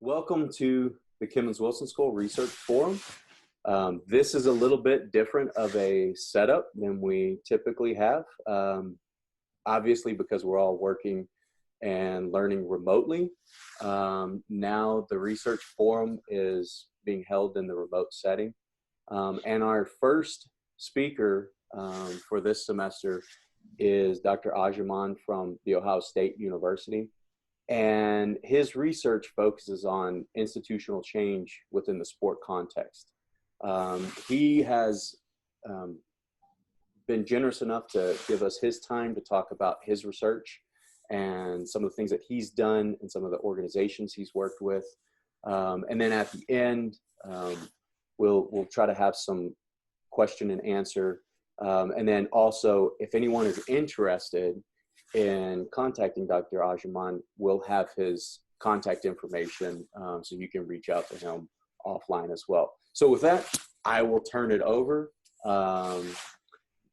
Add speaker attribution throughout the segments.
Speaker 1: Welcome to the Kimmons-Wilson School Research Forum. This is a little bit different of a setup than we typically have, obviously because we're all working and learning remotely. Now the research forum is being held in the remote setting. And our first speaker for this semester is Dr. Agyemang from The Ohio State University. And his research focuses on institutional change within the sport context. He has been generous enough to give us his time to talk about his research and some of the things that he's done and some of the organizations he's worked with. And then at the end, we'll try to have some question and answer. And then also, if anyone is interested in contacting Dr. Agyemang, we'll have his contact information so you can reach out to him offline as well. So with that, I will turn it over.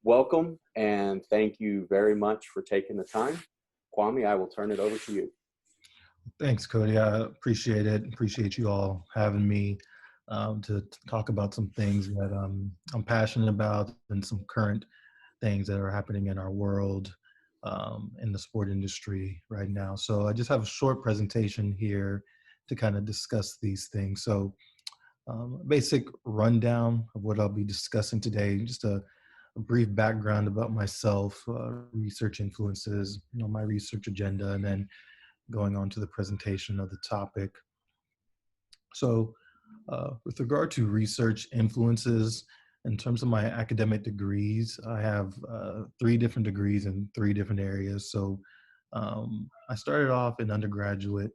Speaker 1: Welcome and thank you very much for taking the time. Kwame, I will turn it over to you.
Speaker 2: Thanks, Cody. I appreciate it. Appreciate you all having me to talk about some things that I'm passionate about and some current things that are happening in our world, in the sport industry right now. So I just have a short presentation here to kind of discuss these things. So basic rundown of what I'll be discussing today, just a brief background about myself, research influences, my research agenda, and then going on to the presentation of the topic. So with regard to research influences, in terms of my academic degrees, I have 3 different degrees in 3 different areas. So I started off in undergraduate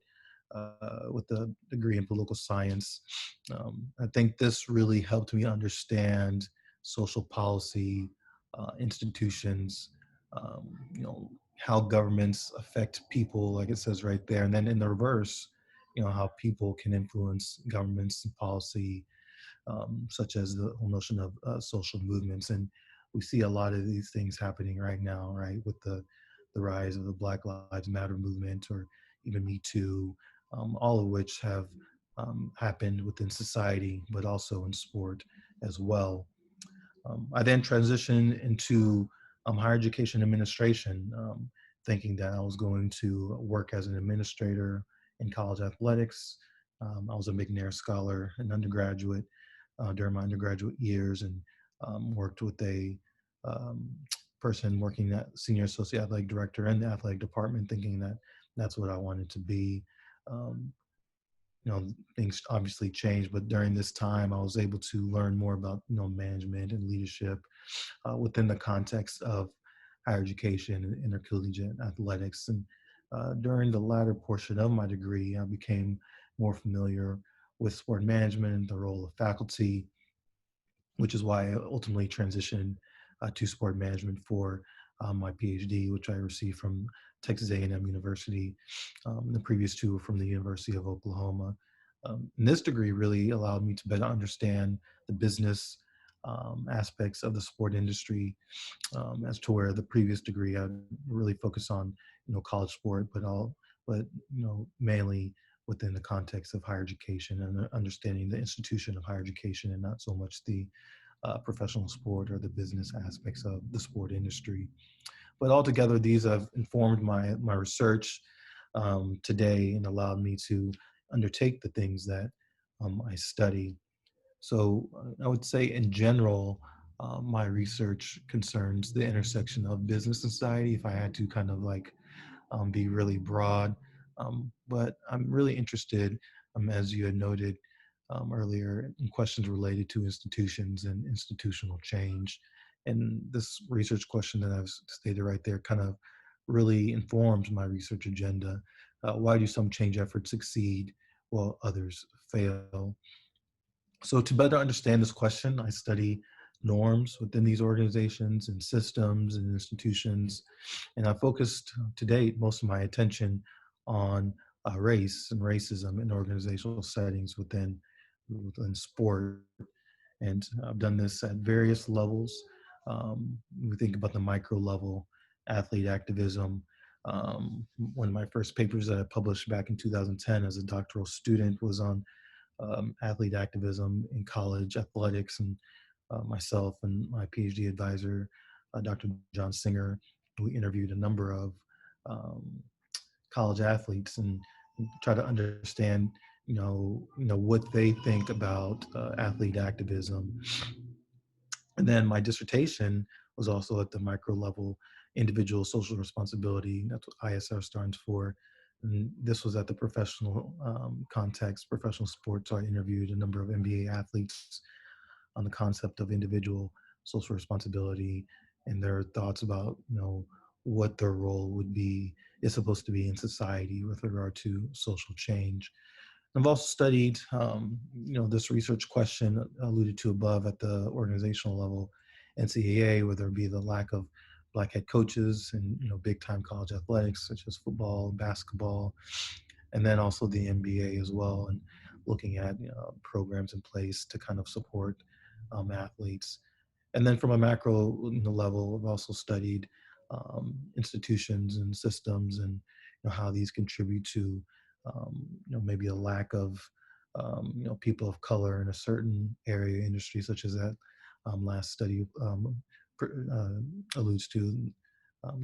Speaker 2: with a degree in political science. I think this really helped me understand social policy, institutions, how governments affect people, like it says right there. And then in the reverse, how people can influence governments and policy, such as the whole notion of social movements. And we see a lot of these things happening right now, right, with the rise of the Black Lives Matter movement, or even Me Too, all of which have happened within society, but also in sport as well. I then transitioned into higher education administration, thinking that I was going to work as an administrator in college athletics. I was a McNair Scholar, an undergraduate during my undergraduate years, and worked with a person working at senior associate athletic director in the athletic department, thinking that that's what I wanted to be. Things obviously changed, but during this time, I was able to learn more about, management and leadership within the context of higher education and intercollegiate athletics. And during the latter portion of my degree, I became more familiar with sport management and the role of faculty, which is why I ultimately transitioned to sport management for my Ph.D., which I received from Texas A&M University. The previous 2 were from the University of Oklahoma. And this degree really allowed me to better understand the business aspects of the sport industry, as to where the previous degree I really focused on, college sport, but mainly within the context of higher education and understanding the institution of higher education, and not so much the professional sport or the business aspects of the sport industry. But altogether, these have informed my research today and allowed me to undertake the things that I study. So I would say in general, my research concerns the intersection of business and society, if I had to kind of be really broad. But I'm really interested, as you had noted earlier, in questions related to institutions and institutional change. And this research question that I've stated right there kind of really informs my research agenda. Why do some change efforts succeed while others fail? So to better understand this question, I study norms within these organizations and systems and institutions. And I focused to date most of my attention on race and racism in organizational settings within sport. And I've done this at various levels. We think about the micro level, athlete activism, One of my first papers that I published back in 2010 as a doctoral student was on athlete activism in college athletics, and myself and my PhD advisor, Dr. John Singer, we interviewed a number of um, college athletes and try to understand, what they think about athlete activism. And then my dissertation was also at the micro level, individual social responsibility. That's what ISR stands for. And this was at the professional context, professional sports. So I interviewed a number of NBA athletes on the concept of individual social responsibility and their thoughts about, what their role would be, is supposed to be in society with regard to social change. I've also studied, this research question alluded to above at the organizational level, NCAA, whether it be the lack of black head coaches and, big time college athletics such as football, basketball, and then also the NBA as well, and looking at programs in place to kind of support athletes. And then from a macro level, I've also studied institutions and systems and how these contribute to maybe a lack of people of color in a certain area industry, such as that last study alludes to,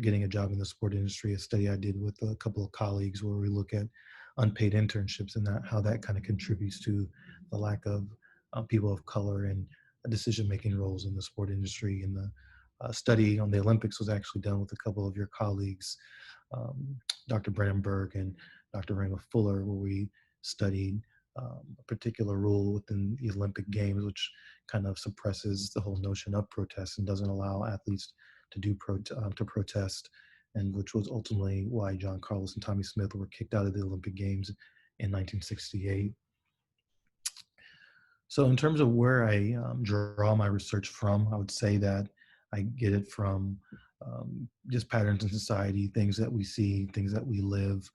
Speaker 2: getting a job in the sport industry. A study I did with a couple of colleagues where we look at unpaid internships and how that kind of contributes to the lack of people of color in decision-making roles in the sport industry. And the study on the Olympics was actually done with a couple of your colleagues, um, Dr. Brennan Berg and Dr. Rama Fuller, where we studied a particular rule within the Olympic Games, which kind of suppresses the whole notion of protest and doesn't allow athletes to to protest, and which was ultimately why John Carlos and Tommy Smith were kicked out of the Olympic Games in 1968. So, in terms of where I draw my research from, I would say that I get it from just patterns in society, things that we see, things that we live,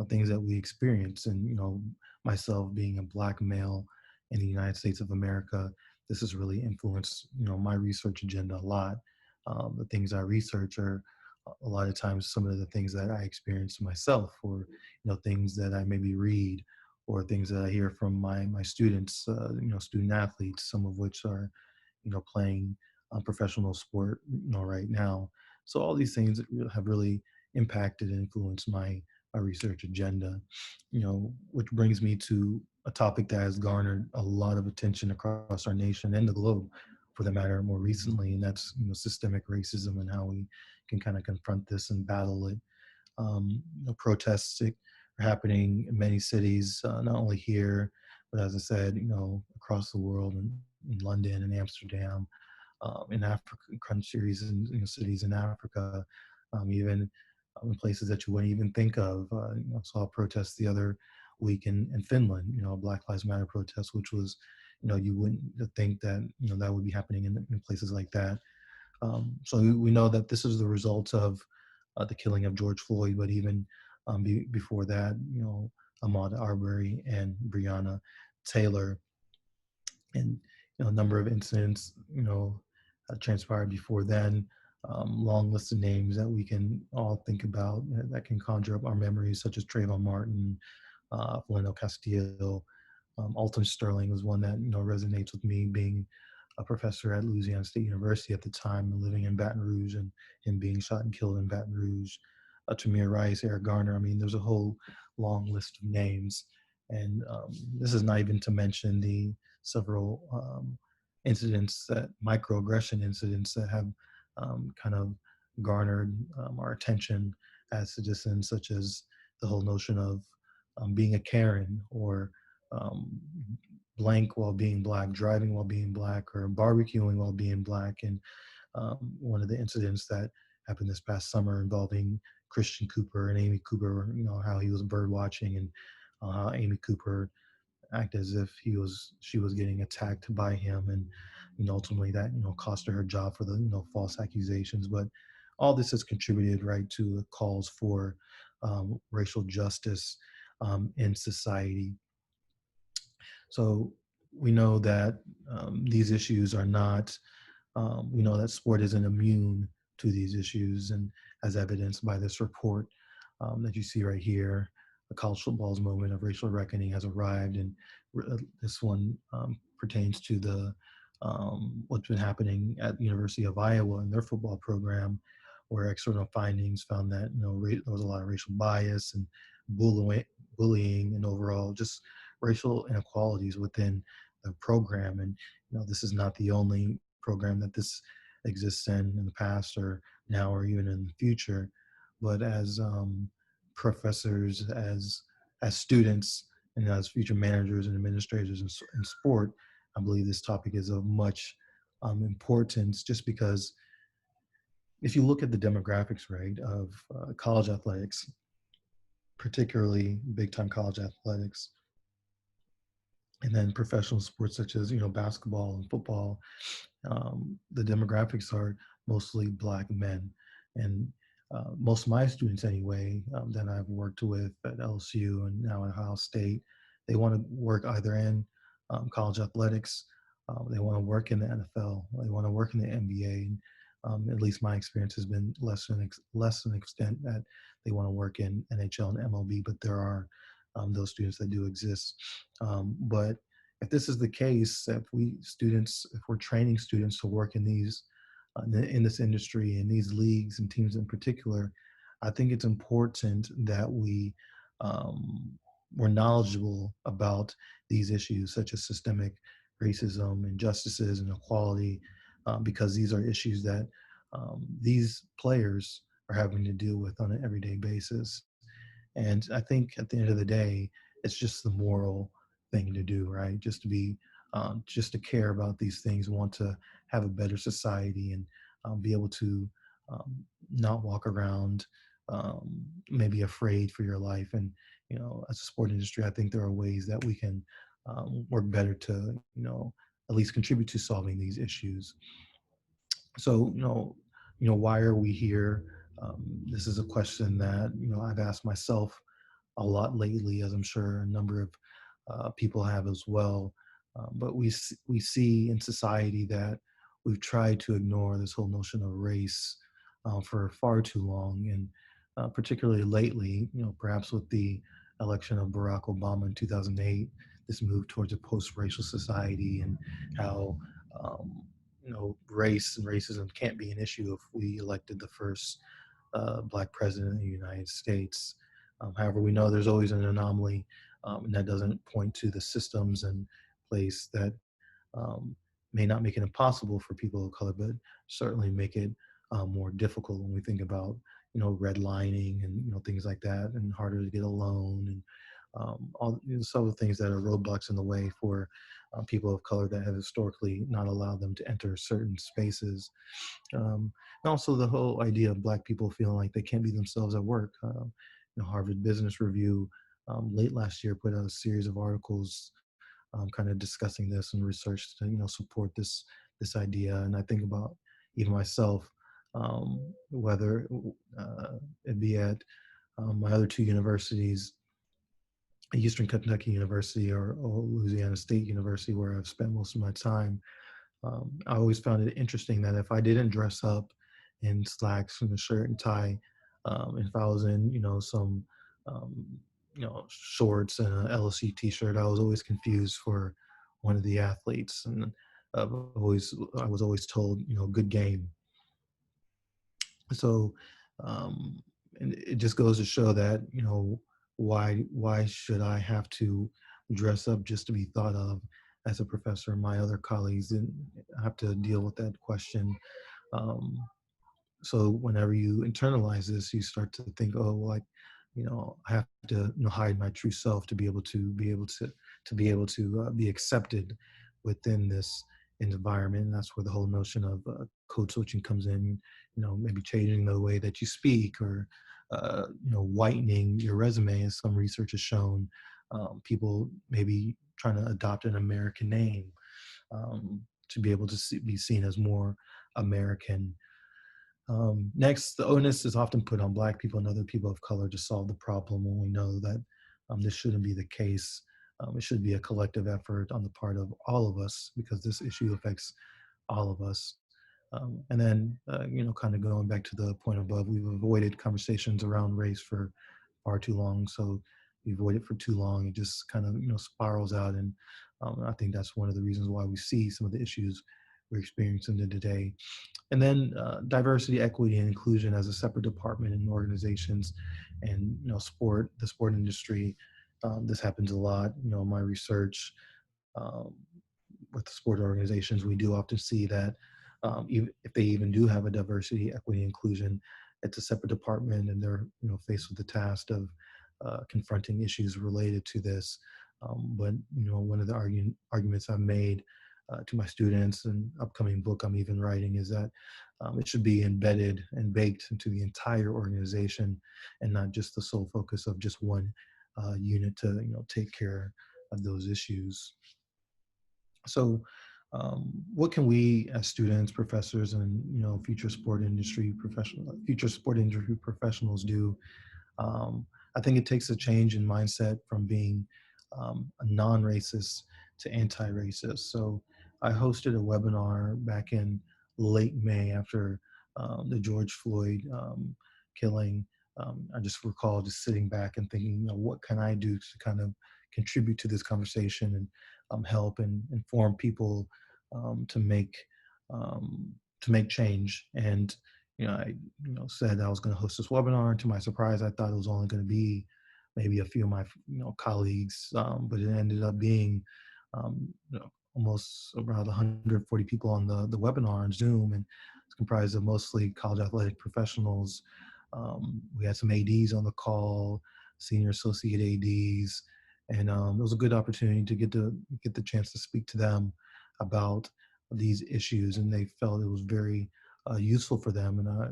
Speaker 2: things that we experience. And, myself being a Black male in the United States of America, this has really influenced, my research agenda a lot. The things I research are a lot of times some of the things that I experience myself, or, things that I maybe read, or things that I hear from my students, student athletes, some of which are, playing professional sport, right now. So all these things have really impacted and influenced my research agenda, which brings me to a topic that has garnered a lot of attention across our nation and the globe, for the matter, more recently, and that's systemic racism and how we can kind of confront this and battle it. Protests are happening in many cities, not only here, but as I said, across the world, in London and Amsterdam, in African countries and cities in Africa, even in places that you wouldn't even think of. I saw a protest the other week in Finland, a Black Lives Matter protest, which was, you wouldn't think that, that would be happening in places like that. So we know that this is the result of the killing of George Floyd, but even before that, Ahmaud Arbery and Breonna Taylor, and a number of incidents, transpired before then. Long list of names that we can all think about that can conjure up our memories, such as Trayvon Martin, Philando Castillo. Alton Sterling was one that resonates with me, being a professor at Louisiana State University at the time and living in Baton Rouge, and him being shot and killed in Baton Rouge. Tamir Rice, Eric Garner. I mean, there's a whole long list of names. And this is not even to mention the several incidents, that microaggression incidents that have kind of garnered our attention as citizens, such as the whole notion of being a Karen, or um, blank while being Black, driving while being Black, or barbecuing while being Black. And one of the incidents that happened this past summer involving Christian Cooper and Amy Cooper, how he was bird watching, and how Amy Cooper acted as if she was getting attacked by him, and ultimately that cost her her job for the false accusations. But all this has contributed, right, to the calls for racial justice in society. So we know that these issues are not, we know that sport isn't immune to these issues, and as evidenced by this report that you see right here. The college football's moment of racial reckoning has arrived, and this one pertains to the what's been happening at the University of Iowa in their football program, where external findings found that there was a lot of racial bias and bullying, bullying, and overall just racial inequalities within the program. And this is not the only program that this exists in the past or now or even in the future. But as professors, as students, and as future managers and administrators in sport, I believe this topic is of much importance, just because if you look at the demographics, right, of college athletics, particularly big time college athletics, and then professional sports such as basketball and football, the demographics are mostly Black men. And most of my students, anyway, that I've worked with at LSU and now at Ohio State, they want to work either in college athletics, they want to work in the NFL, they want to work in the NBA. And, at least my experience has been less than extent that they want to work in NHL and MLB, but there are those students that do exist. But if this is the case, if we're training students to work in these in this industry, in these leagues and teams in particular, I think it's important that we're knowledgeable about these issues such as systemic racism, injustices, and equality, because these are issues that these players are having to deal with on an everyday basis. And I think at the end of the day, it's just the moral thing to do, right? Just to care about these things, want to have a better society, and be able to not walk around maybe afraid for your life. And, as a sport industry, I think there are ways that we can work better to, at least contribute to solving these issues. So, why are we here? This is a question that, I've asked myself a lot lately, as I'm sure a number of people have as well. But we see in society that we've tried to ignore this whole notion of race for far too long, and particularly lately, perhaps with the election of Barack Obama in 2008, this move towards a post-racial society, and how race and racism can't be an issue if we elected the first Black president of the United States. However, we know there's always an anomaly, and that doesn't point to the systems in place that um, may not make it impossible for people of color, but certainly make it more difficult when we think about redlining and things like that, and harder to get a loan, and all some of the things that are roadblocks in the way for people of color that have historically not allowed them to enter certain spaces. And also the whole idea of Black people feeling like they can't be themselves at work. Harvard Business Review late last year put out a series of articles kind of discussing this and research to support this idea. And I think about even myself, whether it be at my other two universities, Eastern Kentucky University or Louisiana State University, where I've spent most of my time. I always found it interesting that if I didn't dress up in slacks and a shirt and tie, if I was in, some, um, shorts and an LSU t-shirt, I was always confused for one of the athletes. And I was always told, good game. So, and it just goes to show that, why should I have to dress up just to be thought of as a professor? My other colleagues didn't have to deal with that question. Um, so whenever you internalize this, you start to think, oh, like, I have to hide my true self to be able to be accepted within this environment. And that's where the whole notion of code switching comes in. Maybe changing the way that you speak, or whitening your resume, as some research has shown. People maybe trying to adopt an American name to be able to be seen as more American. Next, the onus is often put on Black people and other people of color to solve the problem, when we know that this shouldn't be the case. It should be a collective effort on the part of all of us, because this issue affects all of us. And then, kind of going back to the point above, we've avoided conversations around race for far too long. So we avoid it for too long. It just kind of, spirals out. And I think that's one of the reasons why we see some of the issues we're experiencing today. And then diversity, equity, and inclusion as a separate department in organizations and, the sport industry. This happens a lot, in my research. Um, with the sport organizations, we do often see that even if they even do have a diversity, equity, inclusion, it's a separate department, and they're faced with the task of confronting issues related to this. But one of the arguments I've made to my students and upcoming book I'm even writing is that it should be embedded and baked into the entire organization, and not just the sole focus of just one unit to take care of those issues. So, what can we as students, professors, and future sport industry professionals do? I think it takes a change in mindset from being a non-racist to anti-racist. So, I hosted a webinar back in late May after the George Floyd killing. I just recall just sitting back and thinking, what can I do to kind of contribute to this conversation and help and inform people to make change. And I said I was going to host this webinar. To my surprise, I thought it was only going to be maybe a few of my colleagues, but it ended up being almost around 140 people on the webinar on Zoom, and it's comprised of mostly college athletic professionals. We had some ADs on the call, senior associate ADs, and it was a good opportunity to get the chance to speak to them about these issues, and they felt it was very useful for them, and I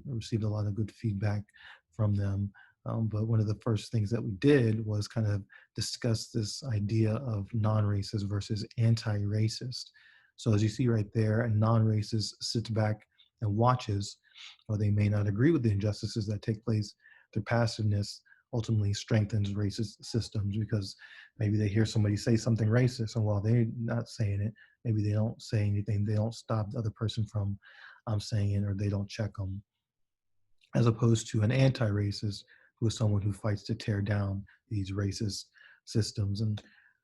Speaker 2: received a lot of good feedback from them. But one of the first things that we did was kind of discuss this idea of non-racist versus anti-racist. So as you see right there, a non-racist sits back and watches, or they may not agree with the injustices that take place. Their passiveness ultimately strengthens racist systems, because maybe they hear somebody say something racist, and while they're not saying it, maybe they don't say anything. They don't stop the other person from saying it, or they don't check them. As opposed to an anti-racist, who is someone who fights to tear down these racist systems. And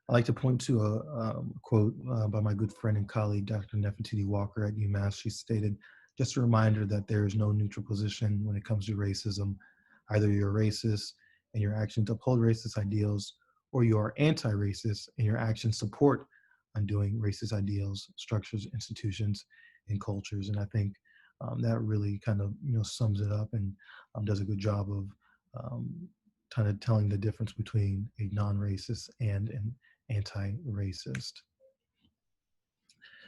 Speaker 2: I like to point to a quote by my good friend and colleague, Dr. Nefertiti Walker at UMass. She stated, "Just a reminder that there is no neutral position when it comes to racism. Either you're racist and your actions uphold racist ideals, or you are anti-racist and your actions support undoing racist ideals, structures, institutions, and cultures." And I think that really kind of sums it up, and does a good job of kind of telling the difference between a non-racist and an anti-racist.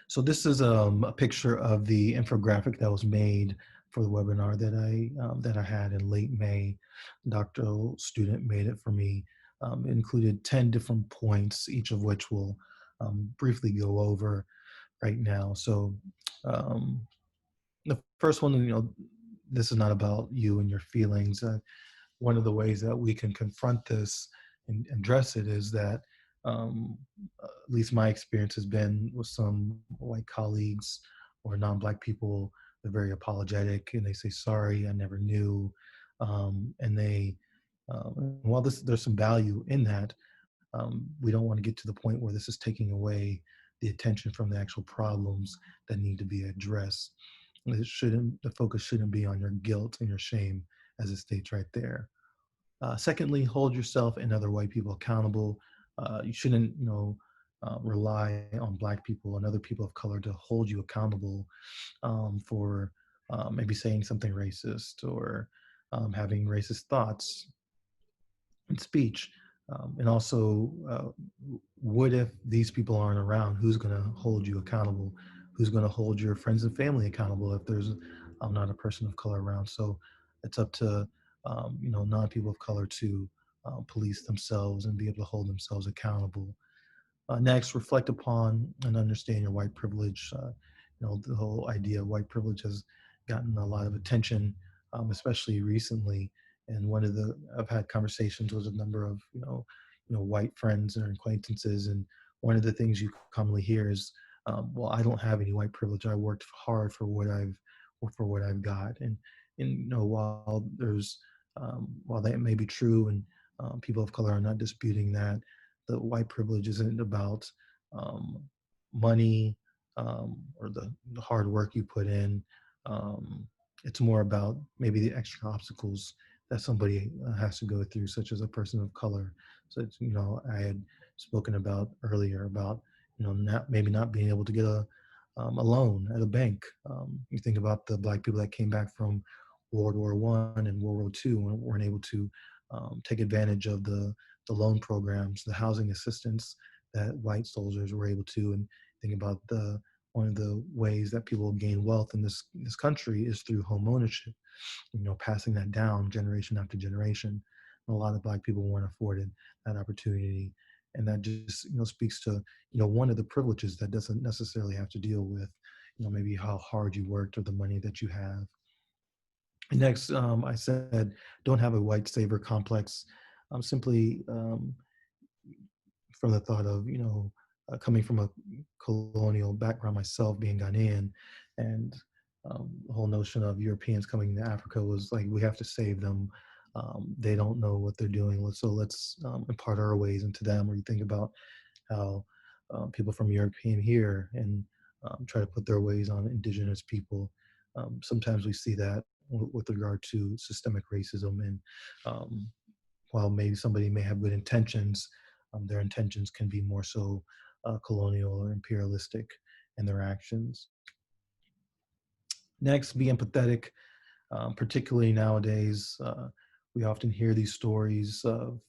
Speaker 2: So this is a picture of the infographic that was made for the webinar that I had in late May. A doctoral student made it for me. It included 10 different points, each of which we'll briefly go over right now. So the first one, this is not about you and your feelings. One of the ways that we can confront this and address it is that, at least my experience has been with some white colleagues or non-Black people. They're very apologetic and they say, "Sorry, I never knew." And they, while there's some value in that, we don't want to get to the point where this is taking away the attention from the actual problems that need to be addressed. The focus shouldn't be on your guilt and your shame, as it states right there. Secondly, hold yourself and other white people accountable. You shouldn't, rely on Black people and other people of color to hold you accountable for maybe saying something racist, or having racist thoughts in speech. And also, what if these people aren't around? Who's going to hold you accountable? Who's going to hold your friends and family accountable if there's not a person of color around? So it's up to non-people of color to police themselves and be able to hold themselves accountable. Next, reflect upon and understand your white privilege. The whole idea of white privilege has gotten a lot of attention, especially recently. And I've had conversations with a number of white friends and acquaintances, and one of the things you commonly hear is well, I don't have any white privilege. I worked hard for what I've got. And you know, while that may be true, and people of color are not disputing that, the white privilege isn't about um, money, or the hard work you put in. Um, it's more about maybe the extra obstacles that somebody has to go through, such as a person of color. So it's, you know, I had spoken about earlier about, you know, maybe not being able to get a loan at a bank. You think about the Black people that came back from World War I and World War II and weren't able to take advantage of the loan programs, the housing assistance that white soldiers were able to. And think about the one of the ways that people gain wealth in this country is through home ownership, you know, passing that down generation after generation. And a lot of Black people weren't afforded that opportunity. And that just, you know, speaks to, you know, one of the privileges that doesn't necessarily have to deal with, you know, maybe how hard you worked or the money that you have. Next, I said, don't have a white savior complex. Simply from the thought of, you know, coming from a colonial background myself, being Ghanaian, and the whole notion of Europeans coming to Africa was like, we have to save them. They don't know what they're doing, so let's impart our ways into them. Or you think about how people from Europe came here and try to put their ways on indigenous people. Sometimes we see that with regard to systemic racism, and um, while maybe somebody may have good intentions, their intentions can be more so colonial or imperialistic in their actions. Next, be empathetic, particularly nowadays. We often hear these stories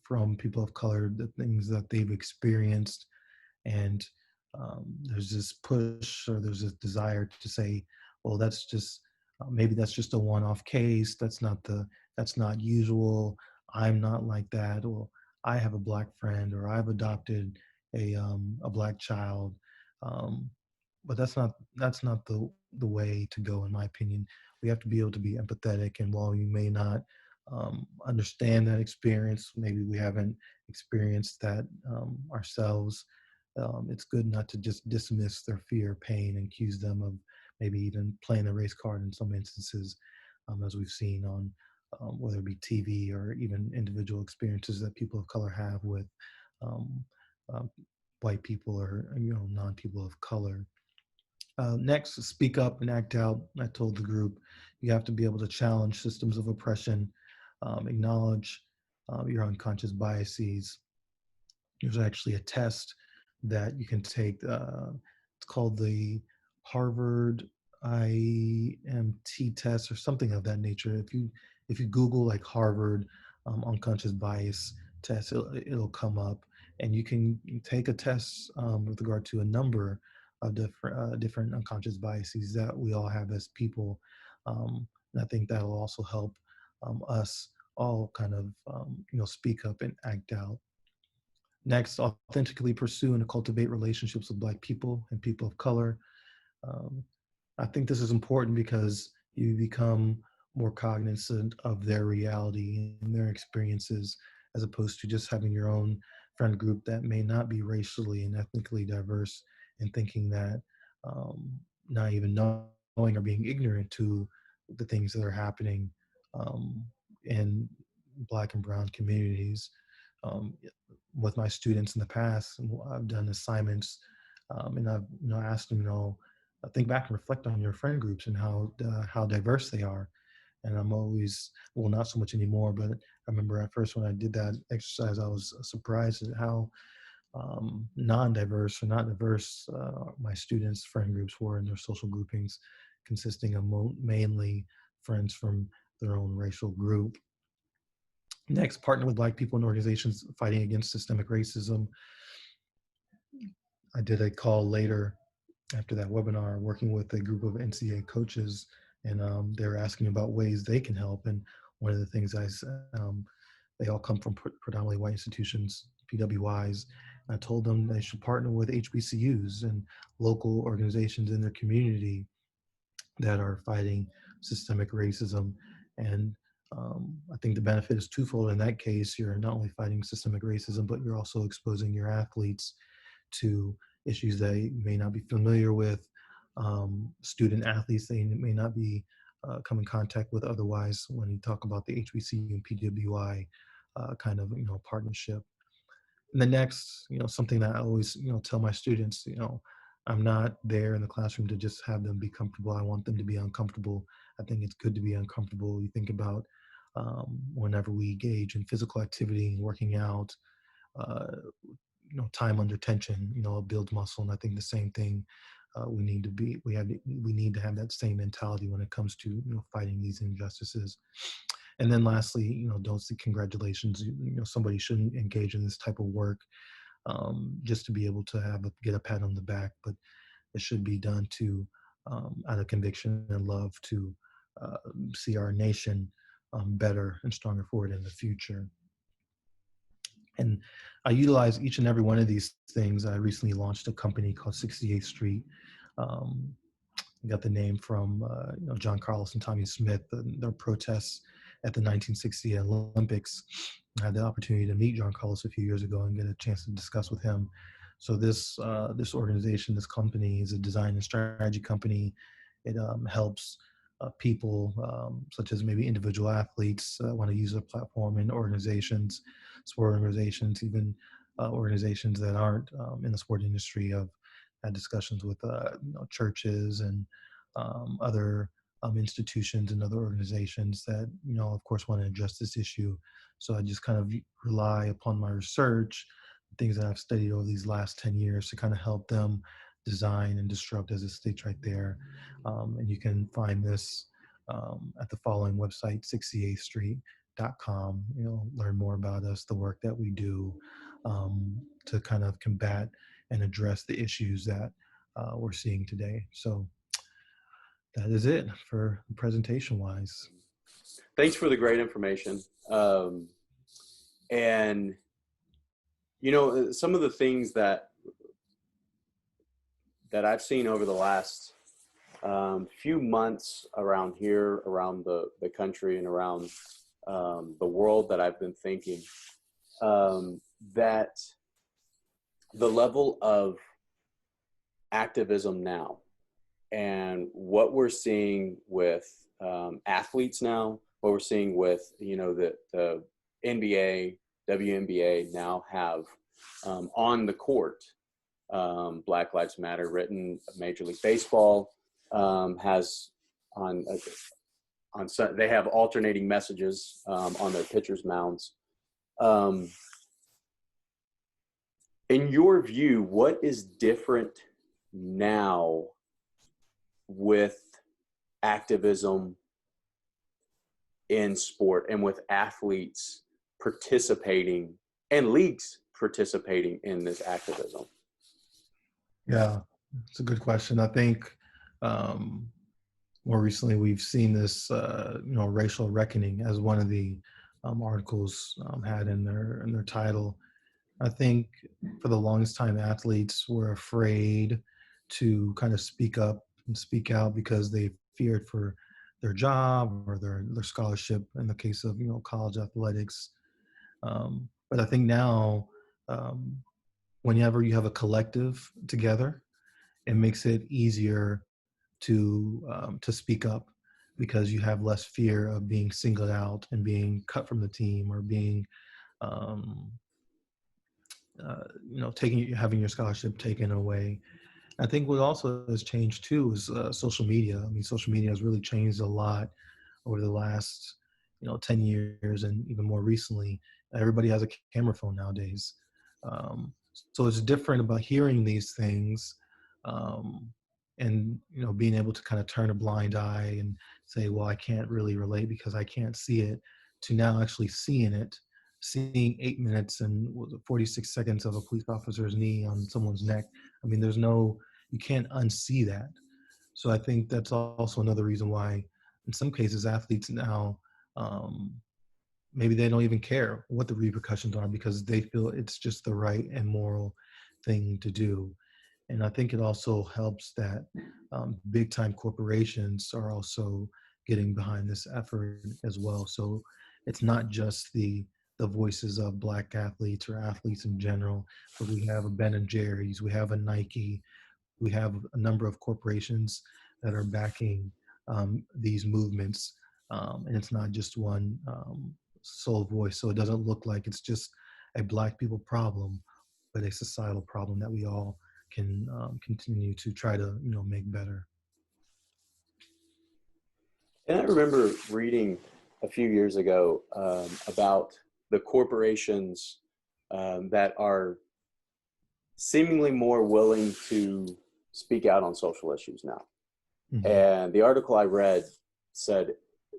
Speaker 2: from people of color, the things that they've experienced, and there's this push or there's this desire to say, well, that's just maybe that's just a one-off case. That's not usual. I'm not like that. Well, I have a Black friend, or I've adopted a Black child. Um, but that's not the way to go, in my opinion. We have to be able to be empathetic, and while you may not understand that experience, maybe we haven't experienced that ourselves, it's good not to just dismiss their fear, pain, and accuse them of maybe even playing the race card in some instances, as we've seen on whether it be TV or even individual experiences that people of color have with um, um, white people or, you know, non-people of color. Next, speak up and act out. I told the group, you have to be able to challenge systems of oppression, acknowledge your unconscious biases. There's actually a test that you can take. It's called the Harvard IMT test or something of that nature. If you Google like Harvard unconscious bias test, it'll come up, and you can take a test with regard to a number of different unconscious biases that we all have as people, and I think that'll also help us all kind of you know, speak up and act out. Next, authentically pursue and cultivate relationships with Black people and people of color. Um, I think this is important because you become more cognizant of their reality and their experiences, as opposed to just having your own friend group that may not be racially and ethnically diverse, and thinking that not even knowing or being ignorant to the things that are happening um, in Black and Brown communities. Um, with my students in the past, I've done assignments, and I've, you know, asked them, you know, think back and reflect on your friend groups and how diverse they are. And I'm always, well, not so much anymore, but I remember at first when I did that exercise, I was surprised at how non-diverse or not diverse my students' friend groups were in their social groupings, consisting of mainly friends from their own racial group. Next, partner with Black people in organizations fighting against systemic racism. I did a call later after that webinar working with a group of NCAA coaches, and they were asking about ways they can help. And one of the things they all come from predominantly white institutions, PWIs. I told them they should partner with HBCUs and local organizations in their community that are fighting systemic racism. And I think the benefit is twofold. In that case, you're not only fighting systemic racism, but you're also exposing your athletes to issues they may not be familiar with, student athletes they may not be come in contact with otherwise when you talk about the HBCU and PWI kind of partnership. And the next, something that I always tell my students, I'm not there in the classroom to just have them be comfortable. I want them to be uncomfortable. I think it's good to be uncomfortable. You think about whenever we engage in physical activity, working out, uh, time under tension, it builds muscle. And I think the same thing we need to have that same mentality when it comes to fighting these injustices. And then lastly, don't see congratulations. Somebody shouldn't engage in this type of work just to be able to get a pat on the back, but it should be done to out of conviction and love to uh, see our nation better and stronger forward in the future. And I utilize each and every one of these things. I recently launched a company called 68th Street. Um, got the name from John Carlos and Tommy Smith, their protests at the 1960 Olympics. I had the opportunity to meet John Carlos a few years ago and get a chance to discuss with him. So this organization, this company, is a design and strategy company. It helps people such as maybe individual athletes want to use their platform in organizations, sport organizations, even organizations that aren't in the sport industry. Have had discussions with churches and other institutions and other organizations that of course want to address this issue. So I just kind of rely upon my research, things that I've studied over these last 10 years to kind of help them design and disrupt, as it states right there. And you can find this at the following website, 68thstreet.com. Learn more about us, the work that we do to kind of combat and address the issues that we're seeing today. So that is it for presentation wise.
Speaker 1: Thanks for the great information. And some of the things that I've seen over the last few months around here, around the country, and around the world, that I've been thinking that the level of activism now and what we're seeing with athletes now, what we're seeing with the NBA, WNBA now have on the court. Black Lives Matter written. Major League Baseball has they have alternating messages on their pitchers' mounds. In your view, what is different now with activism in sport and with athletes participating and leagues participating in this activism?
Speaker 2: Yeah, it's a good question. I think more recently we've seen this, racial reckoning, as one of the articles had in their title. I think for the longest time, athletes were afraid to kind of speak up and speak out because they feared for their job or their scholarship in the case of college athletics. But I think now, whenever you have a collective together, it makes it easier to speak up because you have less fear of being singled out and being cut from the team or being um, having your scholarship taken away. I think what also has changed too is social media. I mean, social media has really changed a lot over the last 10 years, and even more recently. Everybody has a camera phone nowadays. So it's different about hearing these things um, and being able to kind of turn a blind eye and say, well, I can't really relate because I can't see it, to now actually seeing it, seeing 8 minutes and 46 seconds of a police officer's knee on someone's neck. I mean, you can't unsee that. So I think that's also another reason why in some cases athletes now, maybe they don't even care what the repercussions are because they feel it's just the right and moral thing to do. And I think it also helps that big time corporations are also getting behind this effort as well. So it's not just the the voices of Black athletes or athletes in general. But we have a Ben and Jerry's, we have a Nike, we have a number of corporations that are backing these movements, and it's not just one sole voice. So it doesn't look like it's just a Black people problem, but a societal problem that we all can continue to try to make better.
Speaker 1: And I remember reading a few years ago about the corporations that are seemingly more willing to speak out on social issues now.
Speaker 2: Mm-hmm.
Speaker 1: And the article I read said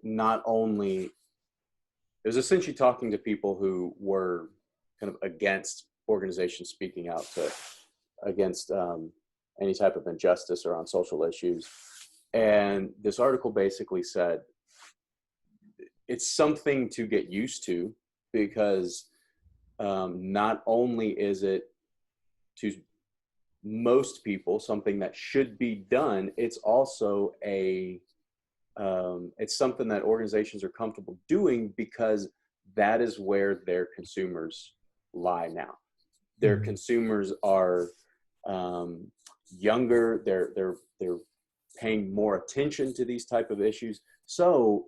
Speaker 1: not only, it was essentially talking to people who were kind of against organizations speaking out against any type of injustice or on social issues. And this article basically said it's something to get used to, because not only is it to most people something that should be done, it's also it's something that organizations are comfortable doing because that is where their consumers lie now. Their consumers are younger. They're paying more attention to these type of issues. So,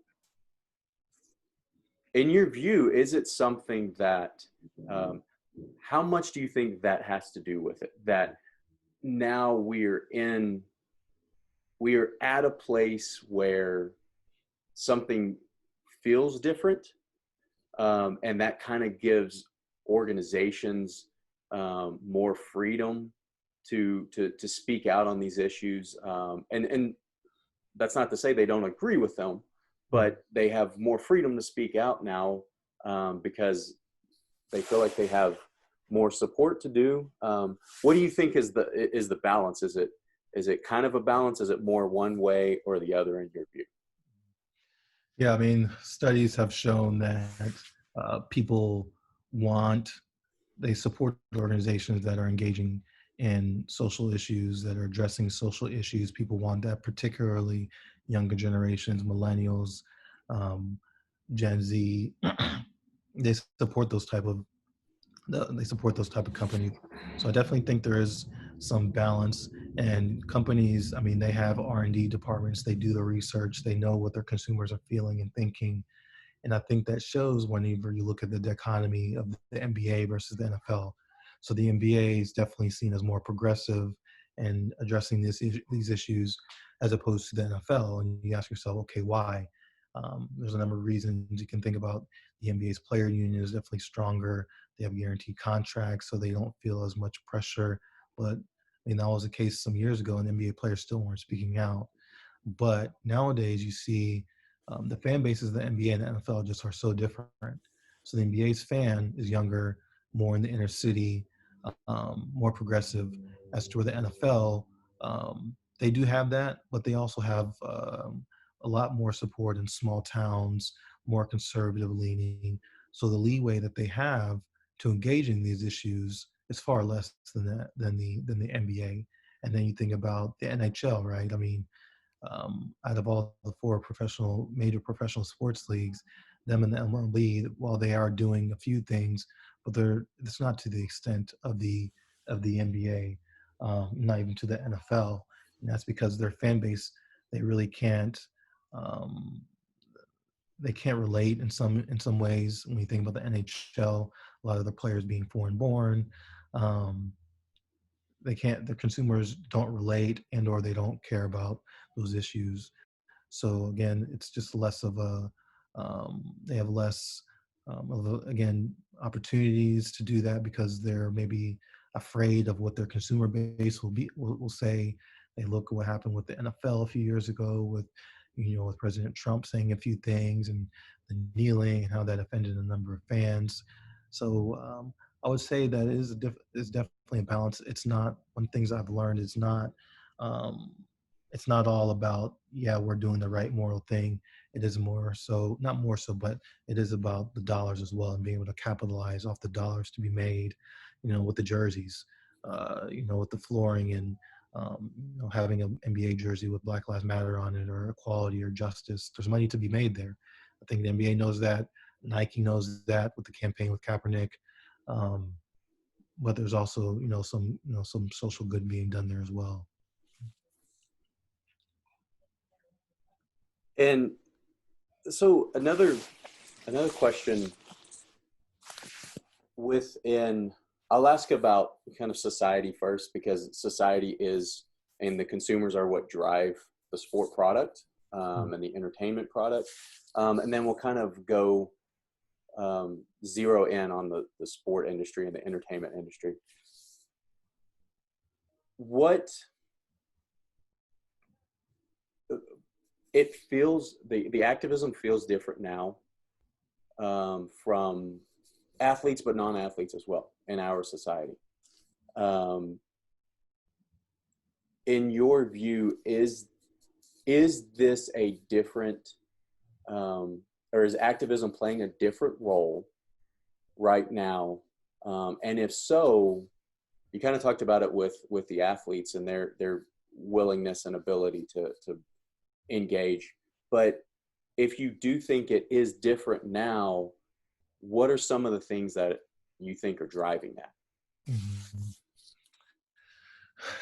Speaker 1: in your view, is it something that? How much do you think that has to do with it? That now we're at a place where something feels different, and that kind of gives organizations more freedom to speak out on these issues, and that's not to say they don't agree with them, but they have more freedom to speak out now because they feel like they have more support to do. What do you think is the balance? Is it kind of a balance? Is it more one way or the other in your view?
Speaker 2: Yeah, I mean, studies have shown that people they support organizations that are engaging in social issues, that are addressing social issues. People want that, particularly younger generations, millennials, Gen Z. They support those type of companies. So I definitely think there is some balance. And companies, I mean, they have R&D departments. They do the research. They know what their consumers are feeling and thinking. And I think that shows whenever you look at the dichotomy of the NBA versus the NFL. So the NBA is definitely seen as more progressive and addressing these issues as opposed to the NFL. And you ask yourself, okay, why? There's a number of reasons you can think about. The NBA's player union is definitely stronger. They have guaranteed contracts, so they don't feel as much pressure. But I mean, that was the case some years ago, and NBA players still weren't speaking out. But nowadays, you see the fan bases of the NBA and the NFL just are so different. So the NBA's fan is younger, more in the inner city, more progressive. As to where the NFL, they do have that, but they also have a lot more support in small towns, more conservative leaning. So the leeway that they have to engage in these issues is far less than the NBA. And then you think about the NHL, right? I mean, out of all the four major professional sports leagues, them and the MLB, while they are doing a few things, but it's not to the extent of the NBA, not even to the NFL, and that's because their fan base, they really can't um, they can't relate in some ways. When you think about the NHL, a lot of the players being foreign born, um, the consumers don't relate or they don't care about those issues. So again, it's just less of they have less again, opportunities to do that because they're maybe afraid of what their consumer base will say. They look at what happened with the NFL a few years ago with President Trump saying a few things and the kneeling and how that offended a number of fans. So I would say that is definitely a balance. It's not, one things I've learned, um, it's not all about, yeah, we're doing the right moral thing. It is more so, not more so, but it is about the dollars as well and being able to capitalize off the dollars to be made, with the jerseys, with the flooring and, having an NBA jersey with Black Lives Matter on it or equality or justice. There's money to be made there. I think the NBA knows that. Nike knows that with the campaign with Kaepernick. But there's also, some social good being done there as well.
Speaker 1: And so another question within, I'll ask about kind of society first, because society is, and the consumers are what drive the sport product and the entertainment product. And then we'll kind of go zero in on the sport industry and the entertainment industry. What it feels, the activism feels different now from athletes, but non-athletes as well in our society. In your view, is this a different, or is activism playing a different role right now? And if so, you kind of talked about it with the athletes and their willingness and ability to engage. But if you do think it is different now, what are some of the things that you think are driving that?
Speaker 2: Mm-hmm.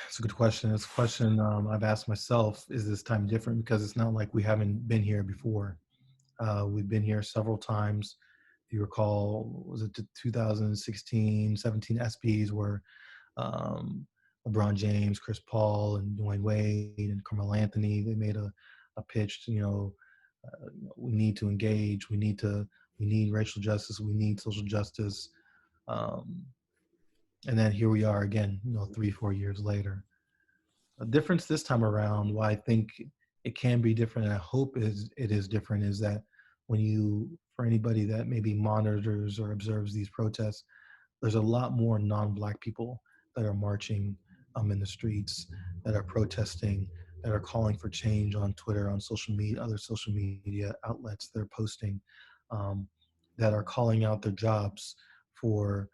Speaker 2: It's a good question. It's a question I've asked myself, is this time different? Because it's not like we haven't been here before. We've been here several times. If you recall, was it 2016, 17 ESPYs where LeBron James, Chris Paul, and Dwayne Wade, and Carmelo Anthony, they made a pitch, we need to engage, we need racial justice, we need social justice. And then here we are again, 3-4 years later. A difference this time around, why I think it can be different, and I hope it is different, is that for anybody that maybe monitors or observes these protests, there's a lot more non-Black people that are marching in the streets, that are protesting, that are calling for change on Twitter, on social media, other social media outlets. They're posting, that are calling out their jobs for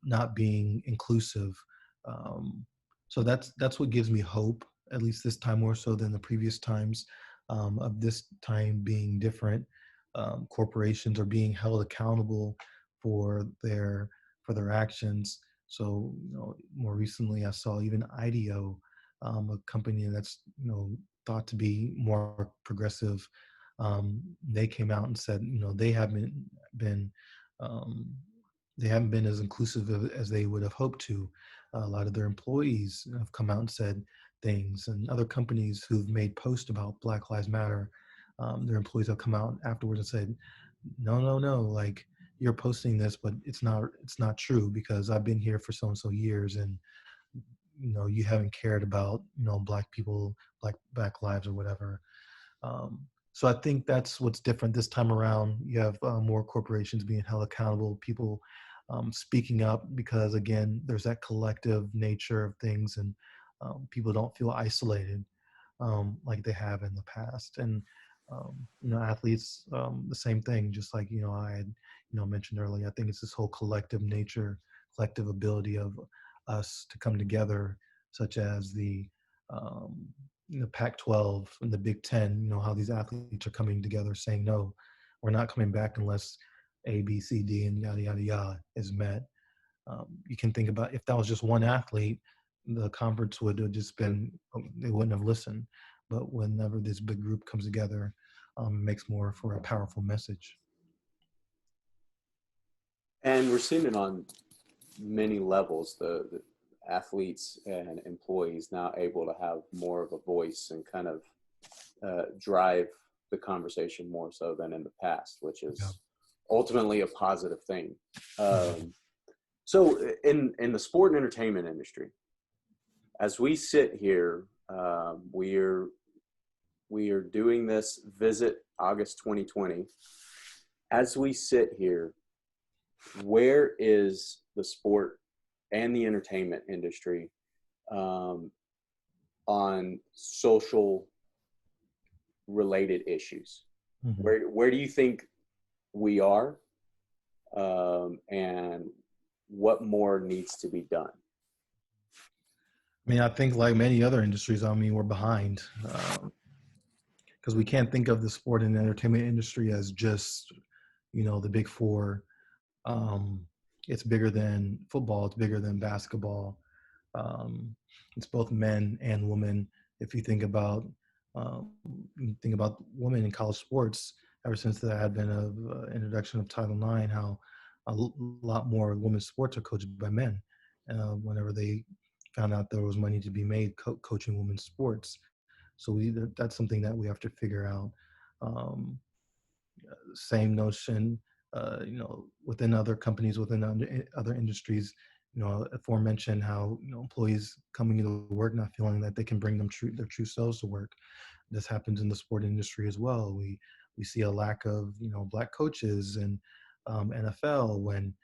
Speaker 2: not being inclusive. So that's what gives me hope, at least this time more so than the previous times, of this time being different. Corporations are being held accountable for their actions. So more recently, I saw even IDEO, a company that's thought to be more progressive. They came out and said they haven't been as inclusive as they would have hoped to. A lot of their employees have come out and said things, and other companies who've made posts about Black Lives Matter, their employees have come out afterwards and said, no, like, you're posting this, but it's not true, because I've been here for so and so years, and you haven't cared about Black people, Black lives or whatever. So I think that's what's different this time around. You have more corporations being held accountable, people speaking up, because again, there's that collective nature of things, and people don't feel isolated like they have in the past. And athletes, the same thing. Just like I had mentioned earlier, I think it's this whole collective nature, collective ability of us to come together, such as the Pac-12 and the Big Ten. How these athletes are coming together, saying, no, we're not coming back unless A, B, C, D, and yada yada yada is met. You can think about if that was just one athlete, the conference would have just been, they wouldn't have listened. But whenever this big group comes together, it makes more for a powerful message.
Speaker 1: And we're seeing it on many levels, the athletes and employees now able to have more of a voice and kind of drive the conversation more so than in the past, which is ultimately a positive thing. So in the sport and entertainment industry, as we sit here, we are doing this visit August 2020. As we sit here, where is the sport and the entertainment industry on social related issues? Mm-hmm. Where do you think we are, and what more needs to be done?
Speaker 2: I mean, I think like many other industries, we're behind, because we can't think of the sport and entertainment industry as just the big four. Um, it's bigger than football. It's bigger than basketball. Um, it's both men and women. If um, you think about women in college sports, ever since the advent of introduction of Title IX, how lot more women's sports are coached by men. Whenever they found out there was money to be made coaching women's sports, so that's something that we have to figure out. Um, Same notion, within other companies, within other industries, aforementioned how, employees coming into work not feeling that they can bring their true selves to work. This happens in the sport industry as well. We see a lack of, black coaches in NFL, when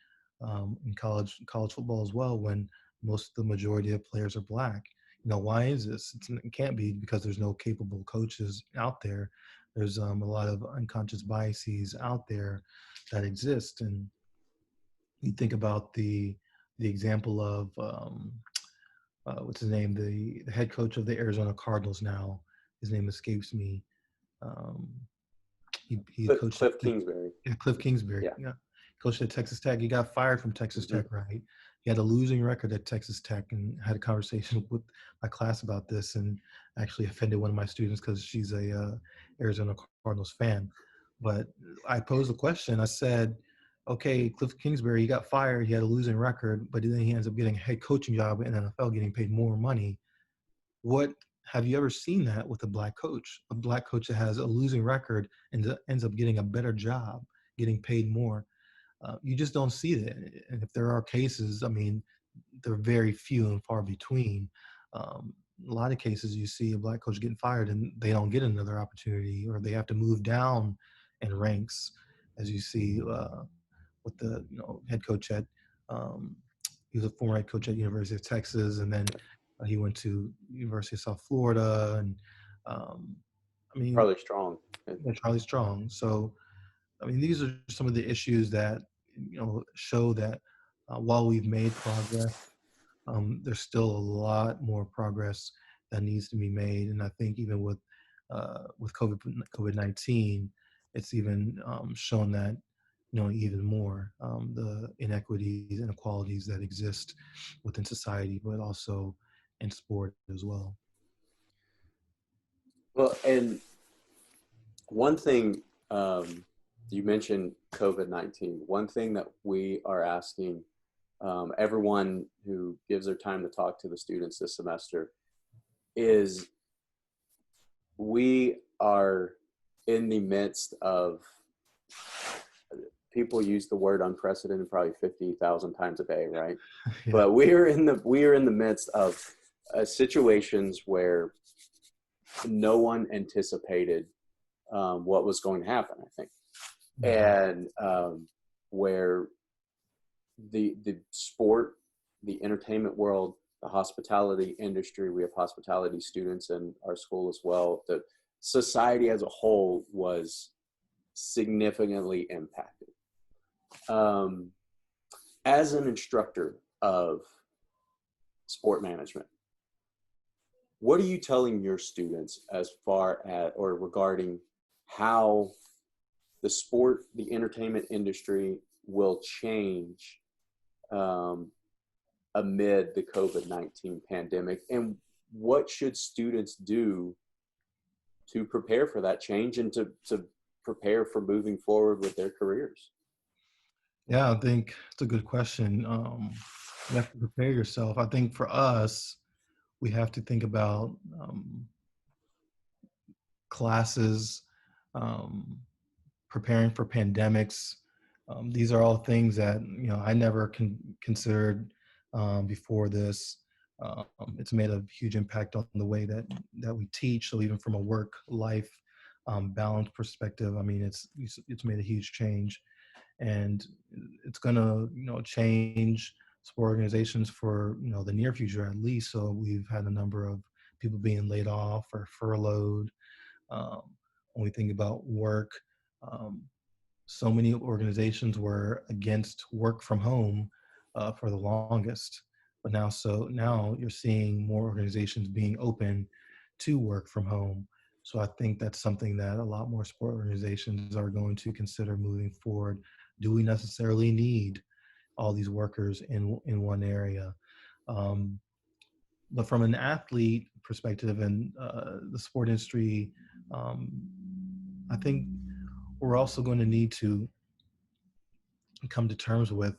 Speaker 2: in college football as well, when the majority of players are black. Why is this? It can't be because there's no capable coaches out there. There's a lot of unconscious biases out there that exist. And you think about the example of what's his name, the head coach of the Arizona Cardinals now. His name escapes me. Um, he coached
Speaker 1: Cliff Kingsbury.
Speaker 2: Cliff Kingsbury.
Speaker 1: Yeah.
Speaker 2: Yeah, coached at Texas Tech. He got fired from Texas
Speaker 1: Mm-hmm.
Speaker 2: Tech, right? He had a losing record at Texas Tech, and had a conversation with my class about this, and actually offended one of my students because she's a Arizona Cardinals fan. But I posed a question. I said, "Okay, Cliff Kingsbury, he got fired. He had a losing record, but then he ends up getting a head coaching job in NFL, getting paid more money. What have you ever seen that with a black coach? A black coach that has a losing record and ends up getting a better job, getting paid more. You just don't see that. And if there are cases, I mean, they're very few and far between. Um, a lot of cases you see a black coach getting fired and they don't get another opportunity, or they have to move down in ranks, as you see with the head coach at um, he was a former head coach at University of Texas, and then he went to University of South Florida, and um, I mean,
Speaker 1: Probably strong.
Speaker 2: Charlie Strong. So I mean, these are some of the issues that show that while we've made progress, there's still a lot more progress that needs to be made. And I think even with COVID-19, it's even shown that even more the inequities, inequalities that exist within society, but also in sport as well.
Speaker 1: Well, and one thing, you mentioned COVID-19. One thing that we are asking everyone who gives their time to talk to the students this semester is, we are in the midst of, people use the word unprecedented probably 50,000 times a day, right?
Speaker 2: Yeah.
Speaker 1: But we are in the midst of situations where no one anticipated what was going to happen, I think. And where the sport, the entertainment world, the hospitality industry, we have hospitality students in our school as well, the society as a whole was significantly impacted. As an instructor of sport management, what are you telling your students as far as, or regarding how the sport, the entertainment industry will change amid the COVID-19 pandemic, and what should students do to prepare for that change and to prepare for moving forward with their careers?
Speaker 2: Yeah, I think it's a good question. You have to prepare yourself. I think for us, we have to think about classes, um, preparing for pandemics. These are all things that I never considered before this. It's made a huge impact on the way that we teach. So even from a work-life balance perspective, I mean, it's made a huge change, and it's gonna change sport organizations for the near future at least. So we've had a number of people being laid off or furloughed. Um, when we think about work, um, so many organizations were against work from home for the longest, but now you're seeing more organizations being open to work from home. So I think that's something that a lot more sport organizations are going to consider moving forward. Do we necessarily need all these workers in one area? Um, but from an athlete perspective and the sport industry, um, I think we're also going to need to come to terms with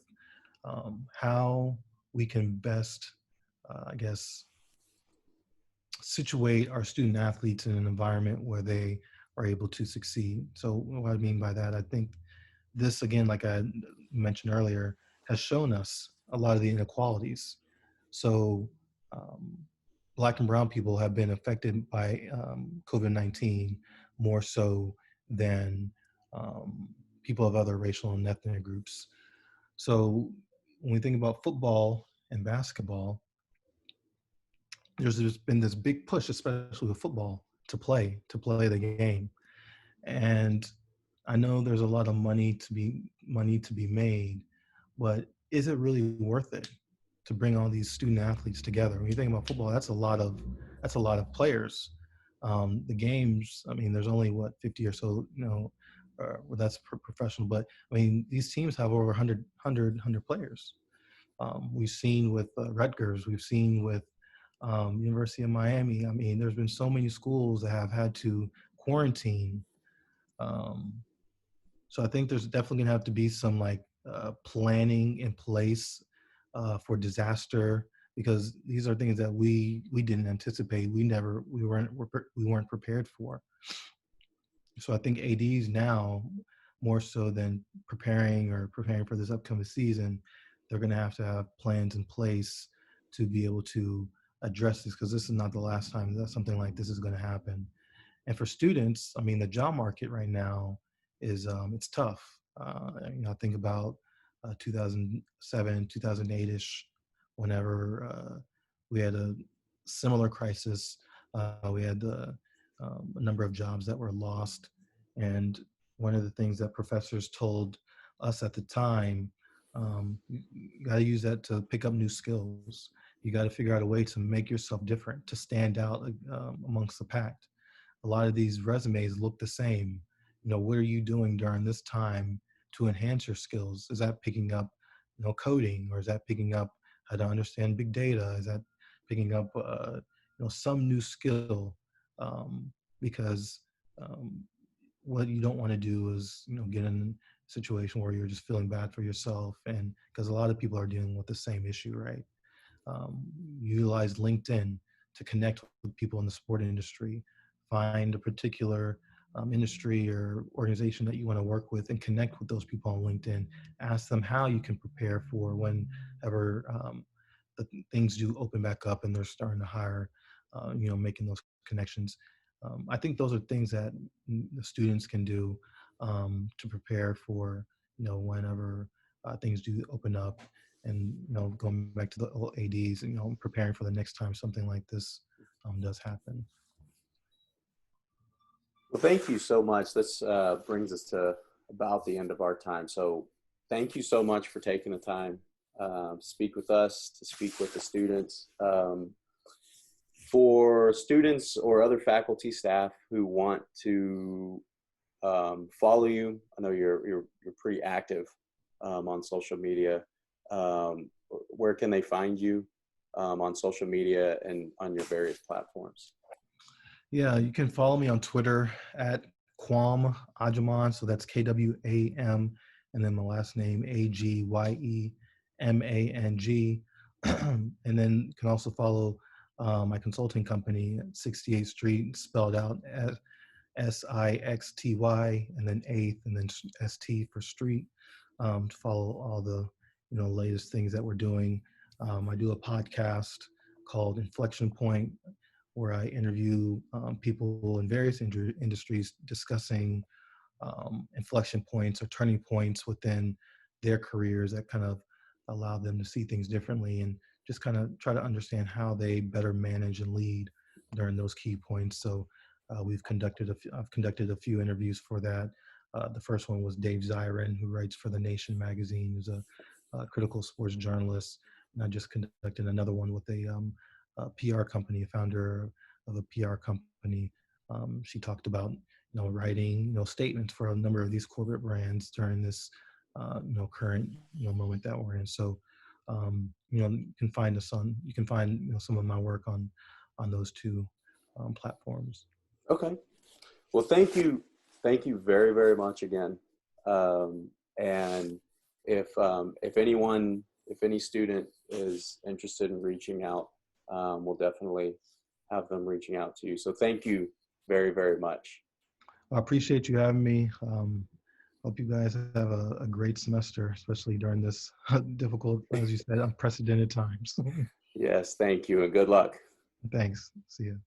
Speaker 2: how we can best, I guess, situate our student athletes in an environment where they are able to succeed. So what I mean by that, I think this, again, like I mentioned earlier, has shown us a lot of the inequalities. So um, Black and brown people have been affected by COVID-19 more so than people of other racial and ethnic groups. So when we think about football and basketball, there's been this big push, especially with football, to play the game. And I know there's a lot of money to be made, but is it really worth it to bring all these student athletes together? When you think about football, that's a lot of players. The games, I mean, there's only what 50 or so, well, that's professional, but I mean, these teams have over 100 players. We've seen with Rutgers, we've seen with University of Miami. I mean, there's been so many schools that have had to quarantine. Um, so I think there's definitely gonna have to be some like planning in place for disaster, because these are things that we didn't anticipate. We weren't prepared for. So I think ADs now, more so than preparing for this upcoming season, they're going to have plans in place to be able to address this, because this is not the last time that something like this is going to happen. And for students, I mean, the job market right now is it's tough. I think about 2007, 2008ish, whenever we had a similar crisis. We had a number of jobs that were lost, and one of the things that professors told us at the time, you got to use that to pick up new skills. You got to figure out a way to make yourself different, to stand out amongst the pack. A lot of these resumes look the same. What are you doing during this time to enhance your skills? Is that picking up, coding, or is that picking up how to understand big data? Is that picking up, some new skill? Because um, what you don't want to do is, get in a situation where you're just feeling bad for yourself, and because a lot of people are dealing with the same issue, right? um, Utilize LinkedIn to connect with people in the sport industry. Find a particular industry or organization that you want to work with and connect with those people on LinkedIn. Ask them how you can prepare for whenever the things do open back up and they're starting to hire, making those connections. I think those are things that the students can do to prepare for, whenever things do open up, and going back to the old ads, and preparing for the next time something like this does happen.
Speaker 1: Well, thank you so much. This brings us to about the end of our time. So thank you so much for taking the time to speak with us, to speak with the students. For students or other faculty staff who want to follow you, I know you're pretty active on social media. Where can they find you on social media and on your various platforms?
Speaker 2: Yeah, you can follow me on Twitter at Kwame Agyemang. So that's KWAM, and then my last name Agyemang. And then you can also follow my consulting company at 68th Street, spelled out as SIXTY, and then 8th, and then ST for street, to follow all the latest things that we're doing. I do a podcast called Inflection Point, where I interview people in various industries discussing inflection points or turning points within their careers that kind of allow them to see things differently, and just kind of try to understand how they better manage and lead during those key points. So I've conducted a few interviews for that. The first one was Dave Zirin, who writes for The Nation magazine, who's a critical sports journalist. And I just conducted another one with a PR company, a founder of a PR company, She talked about writing statements for a number of these corporate brands during this current moment that we're in. So you can find us on some of my work on those two platforms.
Speaker 1: Okay. Well, thank you very, very much again. And if anyone, if any student is interested in reaching out, we'll definitely have them reaching out to you. So thank you very, very much.
Speaker 2: I appreciate you having me. Hope you guys have a great semester, especially during this difficult, as you said, unprecedented times.
Speaker 1: Yes, thank you, and good luck.
Speaker 2: Thanks. See you.